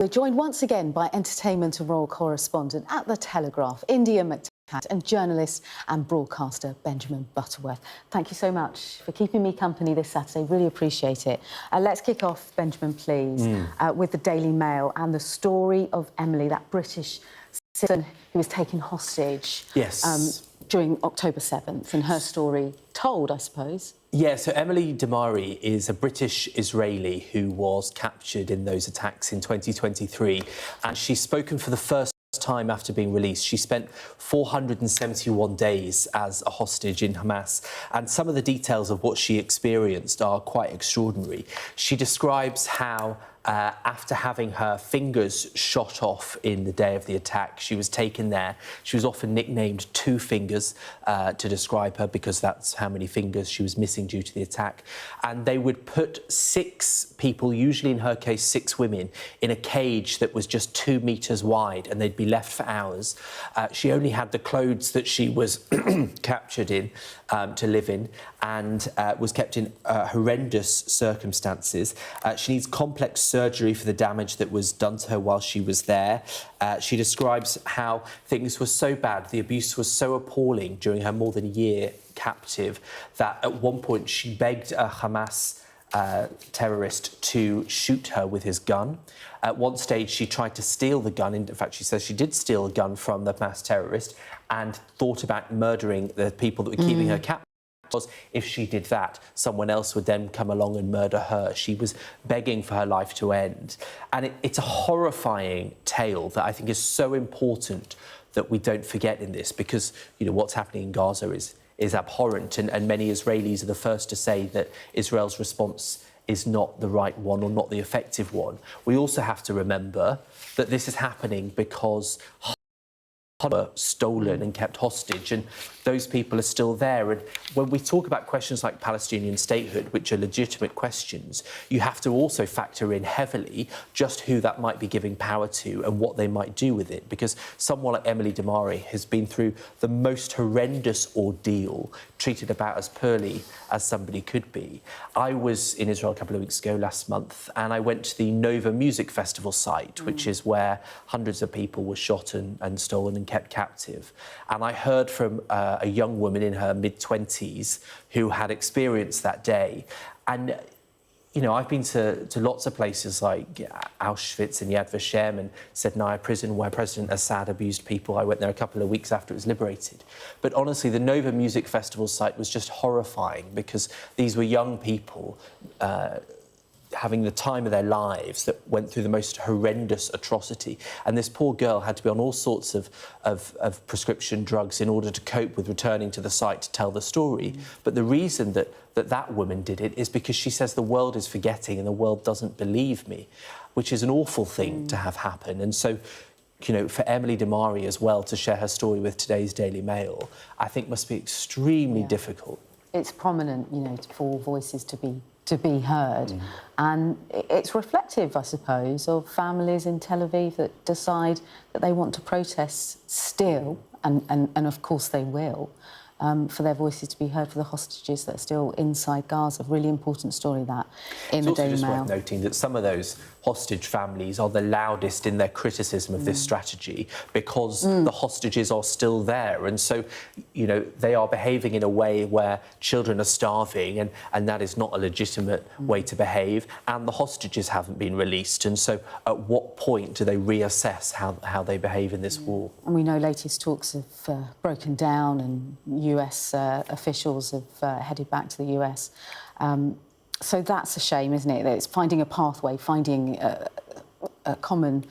We're joined once again by entertainment and royal correspondent at The Telegraph, India McTaggart, and journalist and broadcaster Benjamin Butterworth. Thank you so much for keeping me company this Saturday. Really appreciate it. Let's kick off, Benjamin, please, with the Daily Mail and the story of Emily, that British citizen who was taken hostage. Yes. During October 7th, and her story told, I suppose. Yeah, so Emily Damari is a British Israeli who was captured in those attacks in 2023, and she's spoken for the first time after being released. She spent 471 days as a hostage in Hamas, and some of the details of what she experienced are quite extraordinary. She describes how after having her fingers shot off in the day of the attack, she was taken there. She was often nicknamed Two Fingers to describe her, because that's how many fingers she was missing due to the attack. And they would put 6 people, usually in her case 6 women, in a cage that was just 2 meters wide, and they'd be left for hours. She only had the clothes that she was captured in to live in, and was kept in horrendous circumstances. She needs complex surgery for the damage that was done to her while she was there. She describes how things were so bad, the abuse was so appalling during her more than a year captive, that at one point she begged a Hamas terrorist to shoot her with his gun. At one stage, she tried to steal the gun. In fact, she says she did steal a gun from the Hamas terrorist and thought about murdering the people that were keeping her captive. Because if she did that, someone else would then come along and murder her. She was begging for her life to end. And it's a horrifying tale that I think is so important that we don't forget in this, because, you know, what's happening in Gaza is abhorrent, and many Israelis are the first to say that Israel's response is not the right one or not the effective one. We also have to remember that this is happening because were stolen and kept hostage, and those people are still there. And when we talk about questions like Palestinian statehood, which are legitimate questions, you have to also factor in heavily just who that might be giving power to and what they might do with it, because someone like Emily Damari has been through the most horrendous ordeal, treated about as poorly as somebody could be. I was in Israel a couple of weeks ago, last month, and I went to the Nova Music Festival site, which is where hundreds of people were shot and stolen and kept captive. And I heard from a young woman in her mid-20s who had experienced that day. And, you know, I've been to lots of places like Auschwitz and Yad Vashem and Sednaya prison, where President Assad abused people. I went there a couple of weeks after it was liberated. But honestly, the Nova Music Festival site was just horrifying, because these were young people having the time of their lives that went through the most horrendous atrocity. And this poor girl had to be on all sorts of prescription drugs in order to cope with returning to the site to tell the story. But the reason that woman did it is because she says the world is forgetting and the world doesn't believe me, which is an awful thing to have happen. And so, you know, for Emily Damari as well to share her story with today's Daily Mail, I think must be extremely difficult. It's prominent, you know, for voices to be heard. And it's reflective, I suppose, of families in Tel Aviv that decide that they want to protest still, and of course they will, for their voices to be heard, for the hostages that are still inside Gaza. Really important story, that, in the Daily Mail. It's also just worth noting that some of those hostage families are the loudest in their criticism of this strategy, because the hostages are still there. And so, you know, they are behaving in a way where children are starving, and that is not a legitimate way to behave. And the hostages haven't been released. And so at what point do they reassess how they behave in this war? And we know latest talks have broken down, and US officials have headed back to the US. So that's a shame, isn't it? That it's finding a pathway, finding a common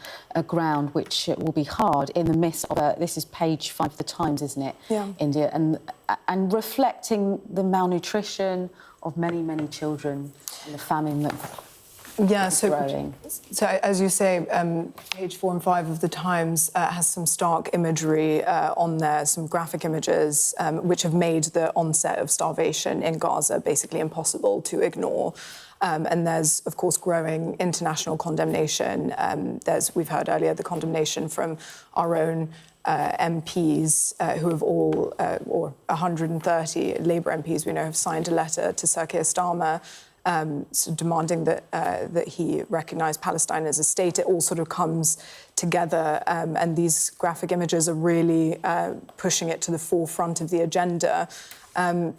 ground, which will be hard in the midst of this is page 5 of the Times, isn't it? Yeah. India, and reflecting the malnutrition of many, many children and the famine that is growing. So as you say, page 4 and 5 of the Times has some stark imagery on there, some graphic images which have made the onset of starvation in Gaza basically impossible to ignore. And there's, of course, growing international condemnation. We've heard earlier the condemnation from our own MPs who have all, or 130 Labour MPs we know, have signed a letter to Sir Keir Starmer sort of demanding that he recognise Palestine as a state. It all sort of comes together, and these graphic images are really pushing it to the forefront of the agenda.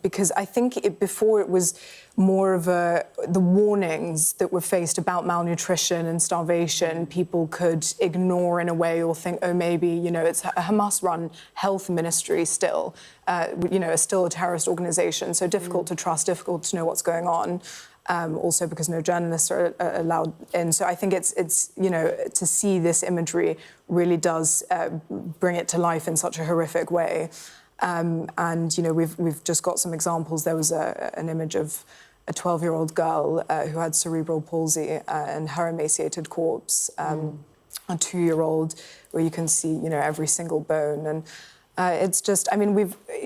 Because I think before it was more of the warnings that were faced about malnutrition and starvation, people could ignore in a way or think, oh, maybe, you know, it's a Hamas-run health ministry still, you know, still a terrorist organisation, so difficult to trust, difficult to know what's going on. Also because no journalists are allowed in. So I think it's you know, to see this imagery really does bring it to life in such a horrific way. And, you know, we've just got some examples. There was an image of a 12-year-old girl who had cerebral palsy and her emaciated corpse, a 2-year-old where you can see, you know, every single bone. And it's just, I mean,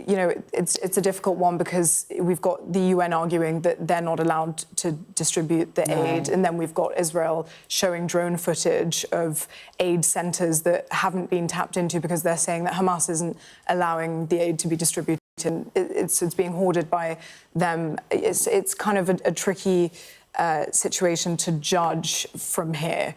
you know, it's a difficult one because we've got the UN arguing that they're not allowed to distribute the aid, and then we've got Israel showing drone footage of aid centres that haven't been tapped into because they're saying that Hamas isn't allowing the aid to be distributed. And it's being hoarded by them. It's kind of a tricky situation to judge from here.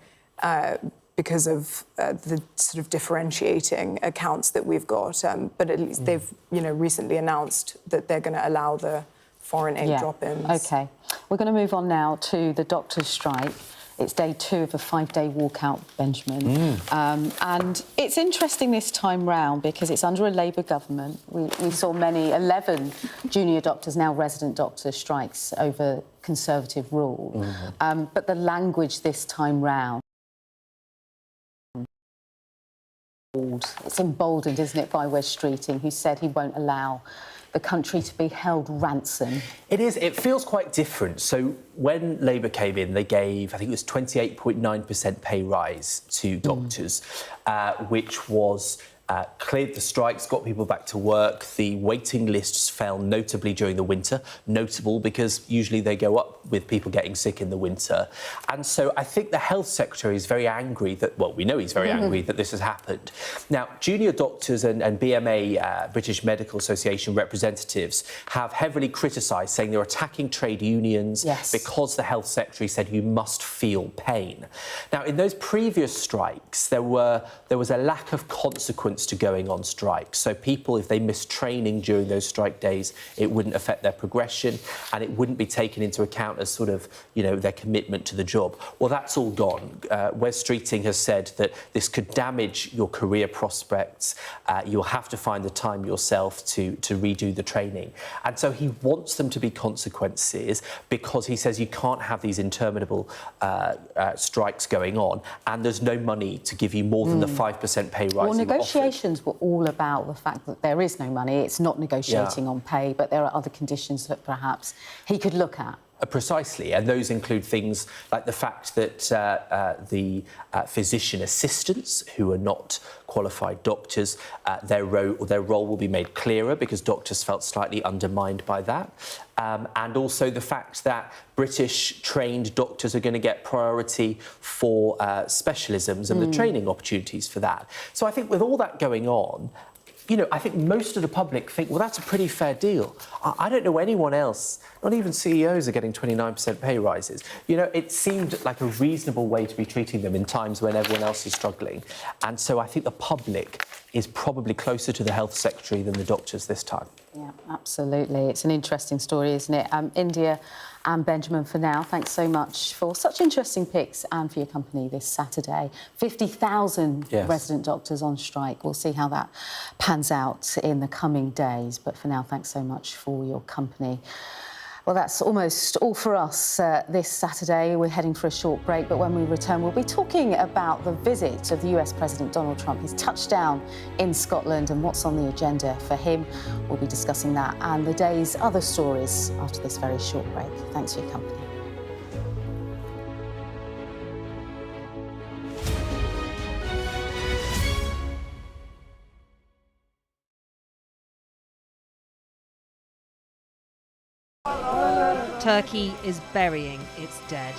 Because of the sort of differentiating accounts that we've got. But at least they've, you know, recently announced that they're going to allow the foreign aid drop-ins. OK. We're going to move on now to the doctors' strike. It's day 2 of a 5-day walkout, Benjamin. And it's interesting this time round because it's under a Labour government. We saw 11 junior doctors, now resident doctors, strikes over Conservative rule. But the language this time round, it's emboldened, isn't it, by Wes Streeting, who said he won't allow the country to be held ransom. It is. It feels quite different. So when Labour came in, they gave, I think it was 28.9% pay rise to doctors, which was cleared the strikes, got people back to work. The waiting lists fell notably during the winter. Notable because usually they go up with people getting sick in the winter. And so I think the health secretary is very angry that, well, we know he's very angry that this has happened. Now, junior doctors and BMA, British Medical Association representatives, have heavily criticised, saying they're attacking trade unions because the health secretary said you must feel pain. Now, in those previous strikes, there was a lack of consequence to going on strike. So people, if they missed training during those strike days, it wouldn't affect their progression and it wouldn't be taken into account as sort of, you know, their commitment to the job. Well, that's all gone. Wes Streeting has said that this could damage your career prospects. You'll have to find the time yourself to redo the training. And so he wants them to be consequences because he says you can't have these interminable strikes going on and there's no money to give you more than the 5% pay rise. Well, negotiations were all about the fact that there is no money. It's not negotiating on pay, but there are other conditions that perhaps he could look at. Precisely, and those include things like the fact that the physician assistants, who are not qualified doctors, their role will be made clearer because doctors felt slightly undermined by that. And also the fact that British trained doctors are going to get priority for specialisms and the training opportunities for that. So I think with all that going on, you know, I think most of the public think, well, that's a pretty fair deal. I don't know anyone else, not even CEOs are getting 29% pay rises. You know, it seemed like a reasonable way to be treating them in times when everyone else is struggling. And so I think the public is probably closer to the health secretary than the doctors this time. Yeah, absolutely. It's an interesting story, isn't it? India and Benjamin, for now, thanks so much for such interesting picks and for your company this Saturday. 50,000 resident doctors on strike. We'll see how that pans out in the coming days. But for now, thanks so much for your company. Well, that's almost all for us this Saturday. We're heading for a short break, but when we return, we'll be talking about the visit of the US President Donald Trump, his touchdown in Scotland and what's on the agenda for him. We'll be discussing that and the day's other stories after this very short break. Thanks for your company. Turkey is burying its dead.